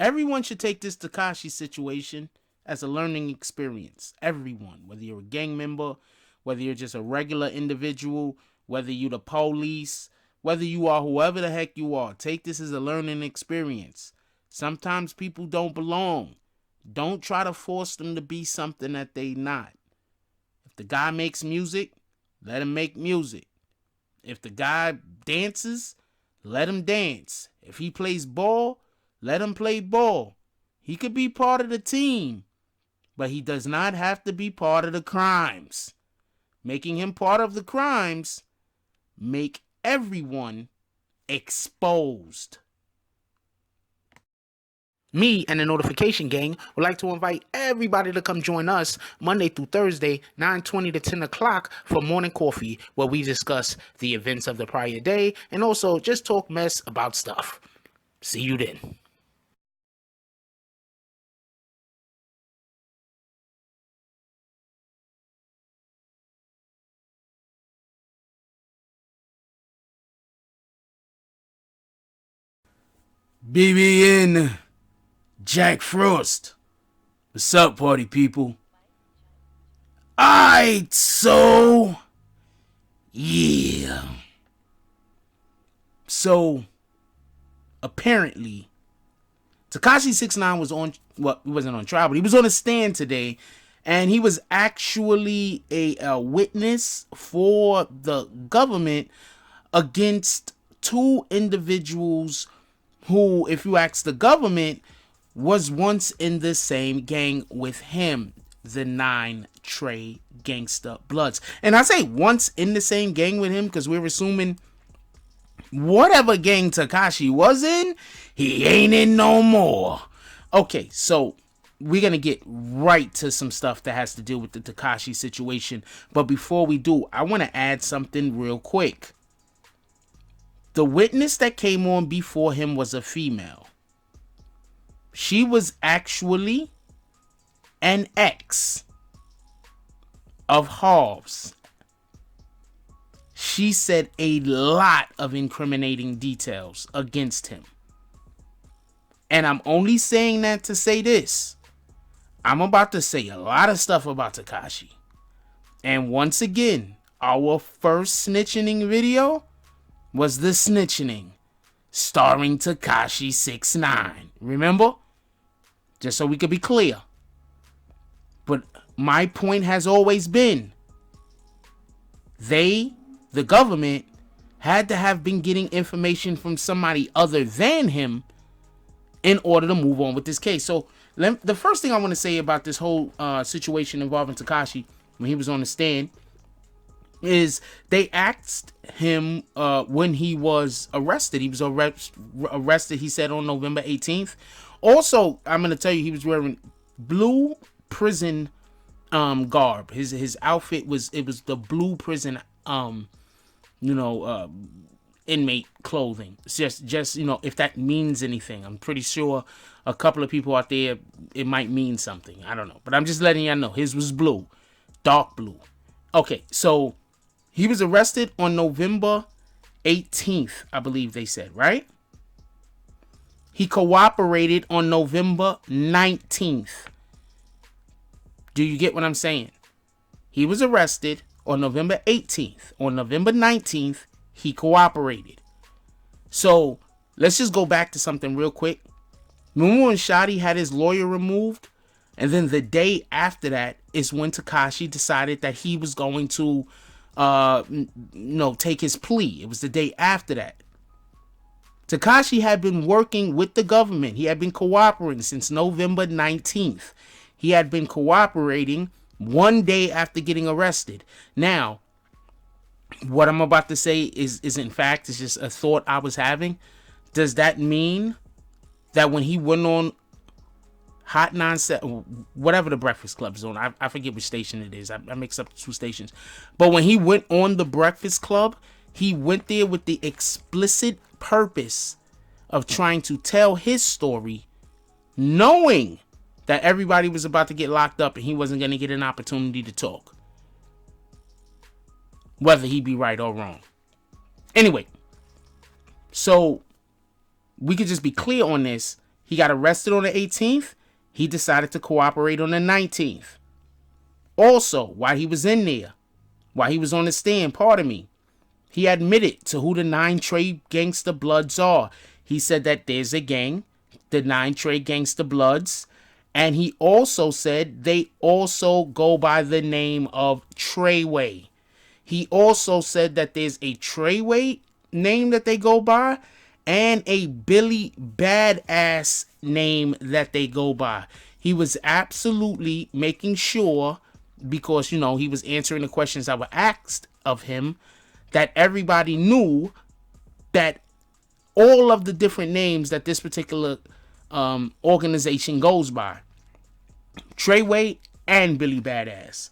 Everyone should take this Tekashi situation as a learning experience. Everyone, whether you're a gang member, whether you're just a regular individual, whether you're the police, whether you are whoever the heck you are, take this as a learning experience. Sometimes people don't belong. Don't try to force them to be something that they not. If the guy makes music, let him make music. If the guy dances, let him dance. If he plays ball, let him play ball. He could be part of the team, but he does not have to be part of the crimes. Making him part of the crimes make everyone exposed. Me and the Notification Gang would like to invite everybody to come join us Monday through Thursday, 9:20 to 10 o'clock for Morning Coffee, where we discuss the events of the prior day and also just talk mess about stuff. See you then. BBN Jack Frost. What's up, party people? Alright, so yeah. So apparently Tekashi 6ix9ine was on, well, he wasn't on trial, but he was on a stand today, and he was actually a witness for the government against two individuals who, if you ask the government, was once in the same gang with him, the 9 Trey Gangsta Bloods. And I say once in the same gang with him because we're assuming whatever gang Tekashi was in, he ain't in no more. Okay, so we're going to get right to some stuff that has to do with the Tekashi situation. But before we do, I want to add something real quick. The witness that came on before him was a female. She was actually an ex of Harv's. She said a lot of incriminating details against him. And I'm only saying that to say this. I'm about to say a lot of stuff about Tekashi. And once again, our first snitchening video was the Snitchening, starring Tekashi 6ix9ine. Remember? Just so we could be clear. But my point has always been, the government, had to have been getting information from somebody other than him in order to move on with this case. So the first thing I want to say about this whole situation involving Tekashi when he was on the stand is they asked him when he was arrested. He was arrested, he said, on November 18th. Also, I'm going to tell you, he was wearing blue prison garb. His outfit was the blue prison inmate clothing. It's just if that means anything. I'm pretty sure a couple of people out there, it might mean something. I don't know. But I'm just letting y'all know. His was blue. Dark blue. Okay, so he was arrested on November 18th, I believe they said, right? He cooperated on November 19th. Do you get what I'm saying? He was arrested on November 18th. On November 19th, he cooperated. So let's just go back to something real quick. Remember when Shotti had his lawyer removed? And then the day after that is when Tekashi decided that he was going to take his plea. It was the day after that. Tekashi had been working with the government. He had been cooperating since November 19th. He had been cooperating one day after getting arrested. Now, what I'm about to say is in fact, it's just a thought I was having. Does that mean that when he went on Hot 97, whatever the Breakfast Club is on, I forget which station it is. I mix up the two stations. But when he went on the Breakfast Club, he went there with the explicit purpose of trying to tell his story, knowing that everybody was about to get locked up and he wasn't going to get an opportunity to talk, whether he be right or wrong. Anyway, so we could just be clear on this. He got arrested on the 18th. He decided to cooperate on the 19th. Also, while he was in there, while he was on the stand, pardon me, he admitted to who the 9 Trey Gangsta Bloods are. He said that there's a gang, the 9 Trey Gangsta Bloods, and he also said they also go by the name of Treyway. He also said that there's a Treyway name that they go by and a Billy Badass name that they go by. He was absolutely making sure, because, you know, he was answering the questions that were asked of him, that everybody knew that all of the different names that this particular organization goes by. Treyway and Billy Badass.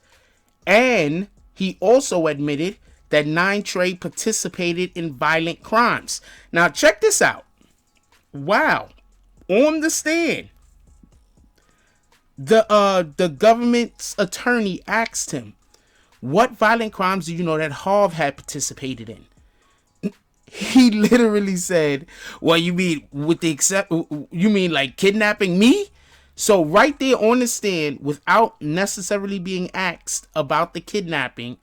And he also admitted that 9 Trey participated in violent crimes. Now check this out. Wow. On the stand, the government's attorney asked him, what violent crimes do you know that Harv had participated in? He literally said, well, you mean you mean like kidnapping me? So right there on the stand, without necessarily being asked about the kidnapping,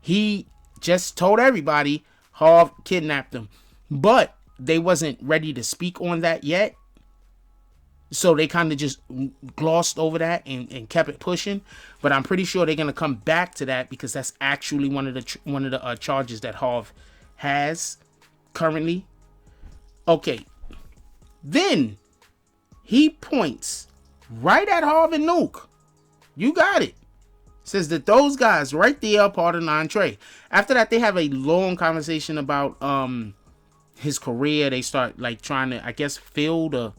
he just told everybody Harv kidnapped him. But they wasn't ready to speak on that yet. So they kind of just glossed over that and kept it pushing. But I'm pretty sure they're going to come back to that, because that's actually one of the charges that Harv has currently. Okay. Then he points right at Harv and Nuke. You got it. Says that those guys right there are part of 9 Trey. After that, they have a long conversation about his career. They start like trying to, I guess, filling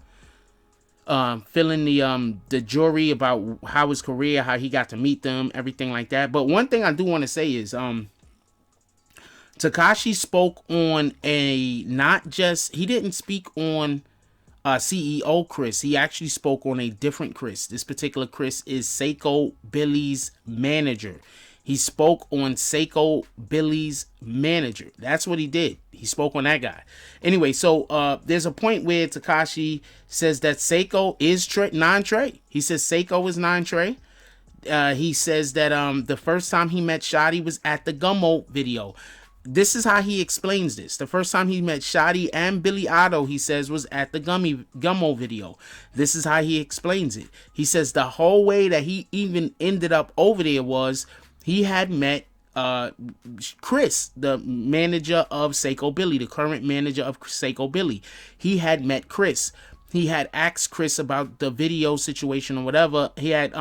the jury about how his career, how he got to meet them, everything like that. But one thing I do want to say is Tekashi spoke on he didn't speak on CEO Chris. He actually spoke on a different Chris. This particular Chris is Seiko Billy's manager. He spoke on Seiko Billy's manager. That's what he did. He spoke on that guy. Anyway, so there's a point where Tekashi says that Seiko is 9 Trey. He says Seiko is 9 Trey. He says that the first time he met Shotti was at the Gummo video. This is how he explains this. The first time he met Shotti and Billy Otto, he says, was at the Gummo video. This is how he explains it. He says the whole way that he even ended up over there was he had met Chris, the manager of Seiko Billy, the current manager of Seiko Billy. He had met Chris. He had asked Chris about the video situation or whatever. He had,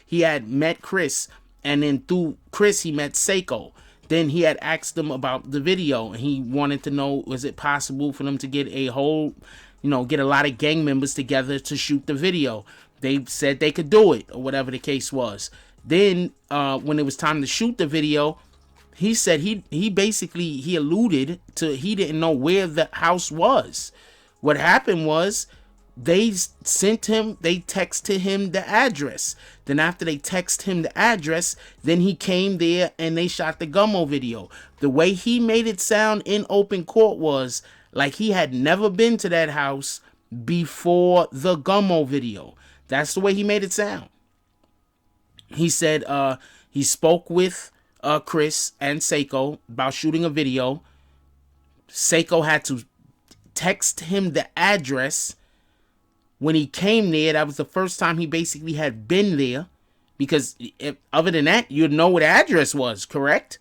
he had met Chris, and then through Chris, he met Seiko. Then he had asked them about the video, and he wanted to know, was it possible for them to get a whole, get a lot of gang members together to shoot the video. They said they could do it, or whatever the case was. Then when it was time to shoot the video, he said he basically alluded to he didn't know where the house was. What happened was they texted him the address. Then after they texted him the address, then he came there and they shot the Gummo video. The way he made it sound in open court was like he had never been to that house before the Gummo video. That's the way he made it sound. He said he spoke with Chris and Seiko about shooting a video. Seiko had to text him the address. When he came there, that was the first time he basically had been there, because other than that, you'd know what the address was, correct?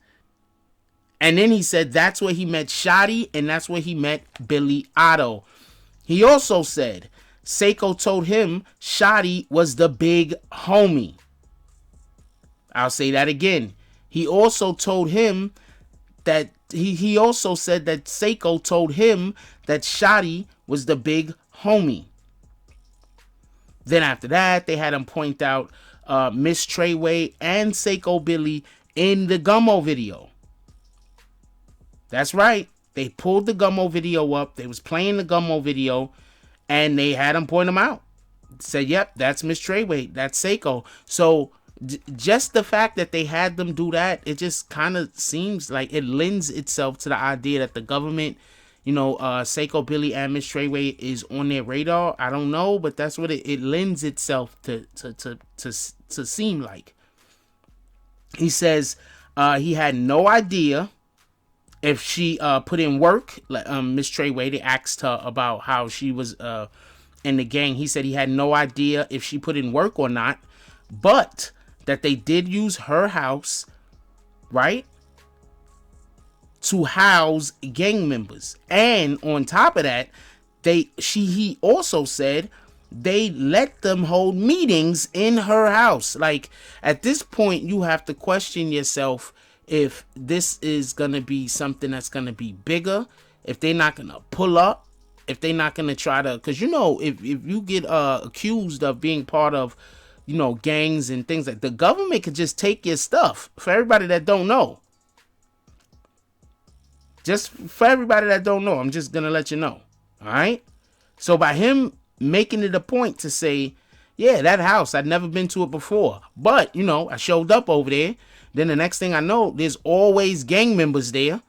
And then he said that's where he met Shotti, and that's where he met Billy Otto. He also said Seiko told him Shotti was the big homie. I'll say that again. He also told him that he also said that Seiko told him that Shotti was the big homie. Then after that, they had him point out Miss Treyway and Seiko Billy in the Gummo video. That's right. They pulled the Gummo video up. They was playing the Gummo video, and they had him point them out. Said, yep, that's Miss Treyway. That's Seiko. So just the fact that they had them do that, it just kind of seems like it lends itself to the idea that the government Seiko Billy and Miss Treyway is on their radar. I don't know, but that's what it lends itself to seem like. He says he had no idea if she put in work. Miss Treyway, they asked her about how she was in the gang. He said he had no idea if she put in work or not, but that they did use her house, right, to house gang members. And on top of that, he also said they let them hold meetings in her house. Like, at this point, you have to question yourself if this is gonna be something that's gonna be bigger, if they're not gonna pull up, if they're not gonna try to, because if you get accused of being part of gangs and things, like, the government could just take your stuff. For everybody that don't know, I'm just gonna let you know. All right. So by him making it a point to say, yeah, that house, I'd never been to it before, but I showed up over there. Then the next thing I know, there's always gang members there,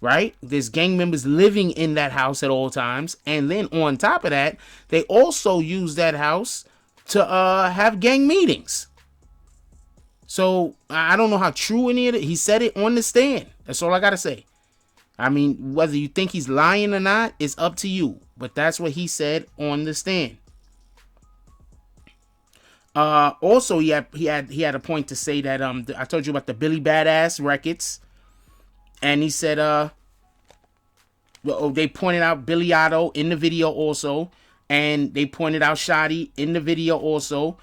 right? There's gang members living in that house at all times. And then on top of that, they also use that house to have gang meetings. So I don't know how true any of it. He said it on the stand. That's all I got to say. I mean, whether you think he's lying or not, it's up to you. But that's what he said on the stand. Also, he had a point to say that I told you about the Billy Badass records, and he said they pointed out Billy Otto in the video also, and they pointed out Shotti in the video also.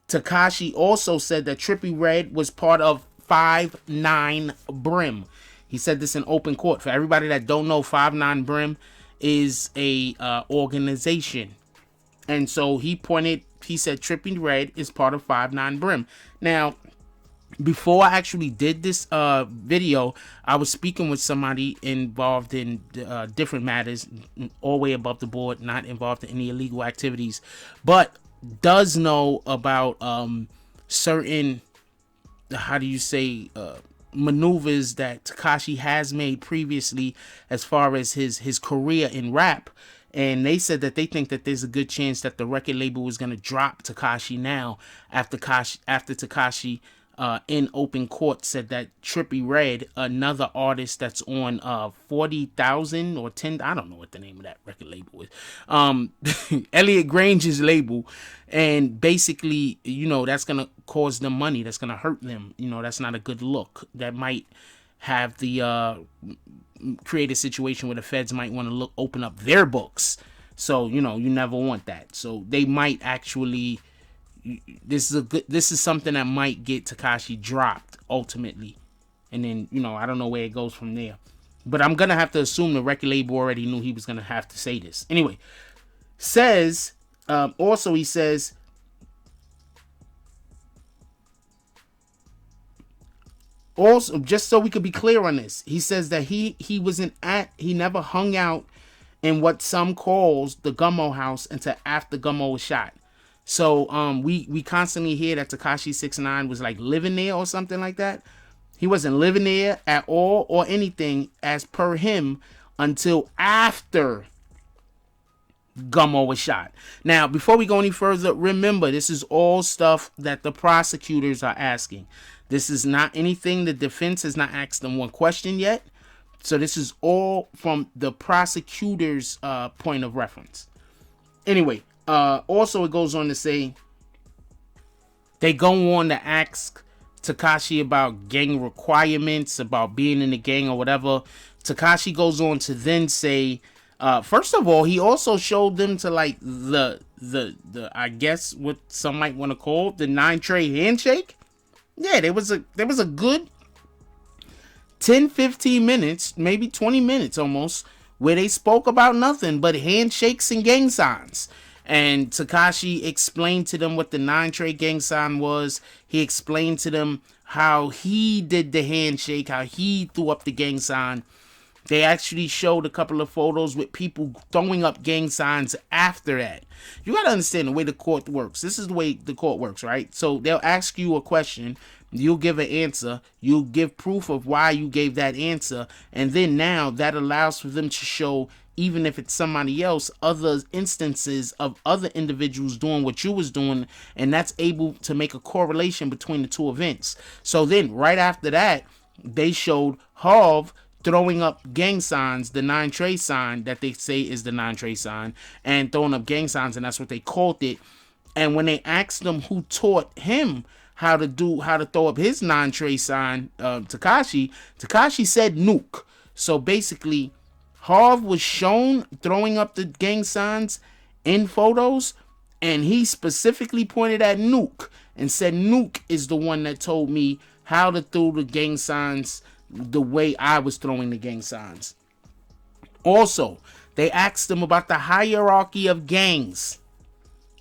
Tekashi also said that Trippie Redd was part of 5'9" Brim. He said this in open court. For everybody that don't know, 5'9" Brim is a organization. And so he said Trippie Redd is part of 5'9" Brim. Now, before I actually did this video, I was speaking with somebody involved in different matters, all the way above the board, not involved in any illegal activities, but does know about certain, maneuvers that Tekashi has made previously as far as his career in rap. And they said that they think that there's a good chance that the record label is going to drop Tekashi now after Tekashi in open court said that Trippie Redd, another artist that's on 40,000 or 10, I don't know what the name of that record label is, Elliot Grange's label, and basically that's gonna cause them money, that's gonna hurt them, that's not a good look, that might have the create a situation where the feds might want to open up their books. So you never want that. So they might actually, this is something that might get Tekashi dropped ultimately, and then I don't know where it goes from there, but I'm gonna have to assume the record label already knew he was gonna have to say this. Anyway, says also, he says also, just so we could be clear on this, he says that he never hung out in what some calls the Gummo house until after Gummo was shot. So we constantly hear that Tekashi 6ix9ine was like living there or something like that. He wasn't living there at all or anything, as per him, until after Gummo was shot. Now, before we go any further, remember, this is all stuff that the prosecutors are asking. This is not anything the defense has not asked them one question yet. So this is all from the prosecutor's point of reference. Anyway, also it goes on to say they go on to ask Tekashi about gang requirements, about being in the gang or whatever. Tekashi goes on to then say, first of all, he also showed them to like the I guess what some might want to call the 9 Trey handshake. Yeah, there was a good 10-15 minutes, maybe 20 minutes almost, where they spoke about nothing but handshakes and gang signs. And Tekashi explained to them what the 9 Trey gang sign was. He explained to them how he did the handshake, how he threw up the gang sign. They actually showed a couple of photos with people throwing up gang signs after that. You got to understand the way the court works. This is the way the court works, right? So they'll ask you a question. You'll give an answer. You'll give proof of why you gave that answer. And then now that allows for them to show, even if it's somebody else, other instances of other individuals doing what you was doing. And that's able to make a correlation between the two events. So then right after that, they showed Harv throwing up gang signs, the 9 Trey sign that they say is the 9 Trey sign, and throwing up gang signs, and that's what they called it. And when they asked them who taught him how to throw up his 9 Trey sign, Tekashi said Nuke. So basically, Harv was shown throwing up the gang signs in photos, and he specifically pointed at Nuke and said Nuke is the one that told me how to throw the gang signs the way I was throwing the gang signs. Also, they asked them about the hierarchy of gangs.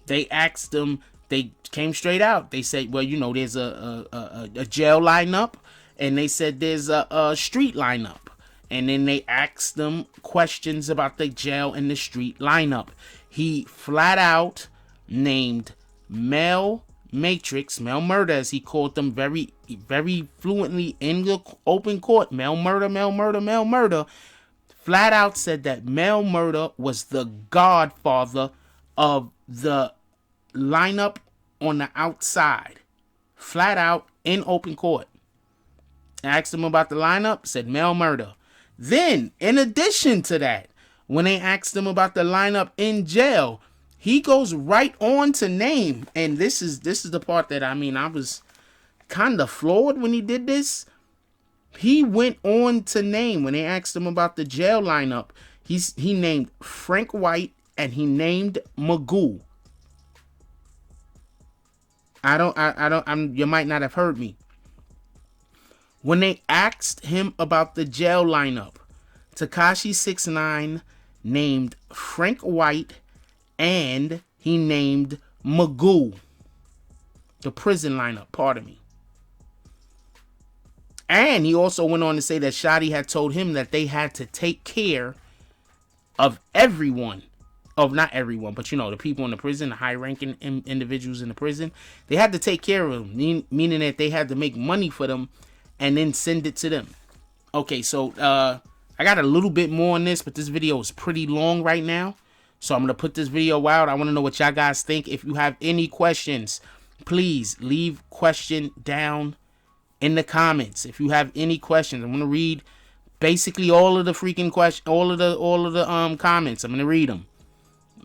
They asked them, they came straight out. They said, well, you know, there's a jail lineup, and they said there's a street lineup. And then they asked them questions about the jail and the street lineup. He flat out named Mel Murder, as he called them very, very fluently in the open court. Mel Murder. Flat out said that Mel Murder was the godfather of the lineup on the outside. Flat out in open court. Asked him about the lineup, said Mel Murder. Then, in addition to that, when they asked him about the lineup in jail, he goes right on to name, and this is the part that, I mean, I was kind of floored when he did this. He went on to name, when they asked him about the jail lineup, he named Frank White and he named Magoo. You might not have heard me. When they asked him about the jail lineup, Tekashi 6ix9ine named Frank White and he named Magoo. The prison lineup, pardon me. And he also went on to say that Shotti had told him that they had to take care of everyone. Of not everyone, but you know, the people in the prison, the high-ranking individuals in the prison. They had to take care of them, meaning that they had to make money for them and then send it to them. Okay, so I got a little bit more on this, but this video is pretty long right now. So I'm going to put this video out. I want to know what y'all guys think. If you have any questions, please leave question down in the comments. If you have any questions, I'm going to read basically all of the freaking questions, all of the comments. I'm going to read them.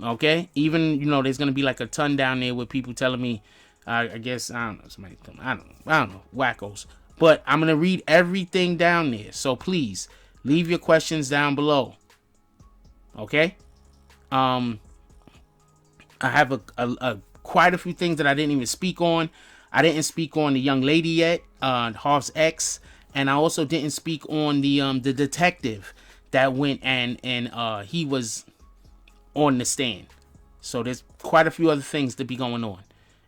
Okay? Even, you know, there's going to be like a ton down there with people telling me, I guess, I don't know, somebody tell me, I don't know, wackos. But I'm going to read everything down there. So please leave your questions down below. Okay? I have quite a few things that I didn't even speak on. I didn't speak on the young lady yet, Harv's ex, and I also didn't speak on the detective that went and he was on the stand. So there's quite a few other things to be going on.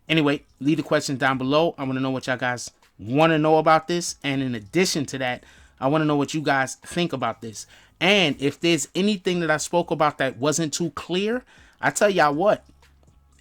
Anyway, leave the questions down below. I want to know what y'all guys want to know about this, and in addition to that, I want to know what you guys think about this. And if there's anything that I spoke about that wasn't too clear, I tell y'all what,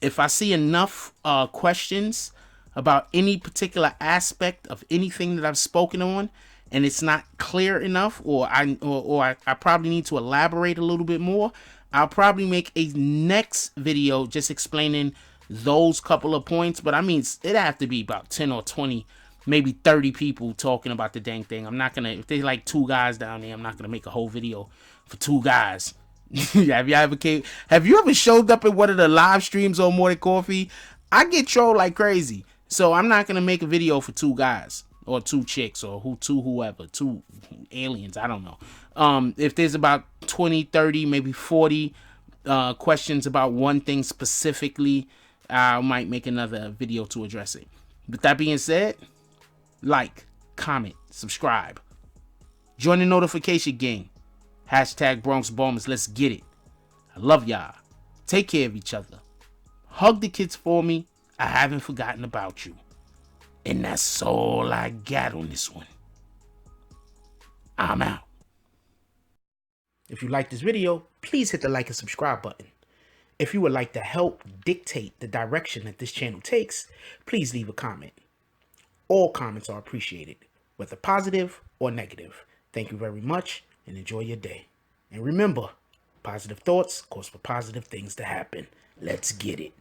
if I see enough questions about any particular aspect of anything that I've spoken on and it's not clear enough, or I probably need to elaborate a little bit more, I'll probably make a next video just explaining those couple of points. But I mean, it'd have to be about 10 or 20, maybe 30 people talking about the dang thing. I'm not gonna, if there's like 2 guys down there, I'm not gonna make a whole video for 2 guys. Have you ever showed up at one of the live streams on More Than Coffee? I get trolled like crazy. So I'm not gonna make a video for 2 guys or 2 chicks or whoever, 2 aliens, I don't know. If there's about 20, 30, maybe 40 questions about one thing specifically, I might make another video to address it. With that being said, like, comment, subscribe, join the notification gang. Hashtag Bronx Bombers. Let's get it. I love y'all. Take care of each other. Hug the kids for me. I haven't forgotten about you. And that's all I got on this one. I'm out. If you like this video, please hit the like and subscribe button. If you would like to help dictate the direction that this channel takes, please leave a comment. All comments are appreciated, whether positive or negative. Thank you very much and enjoy your day. And remember, positive thoughts cause for positive things to happen. Let's get it.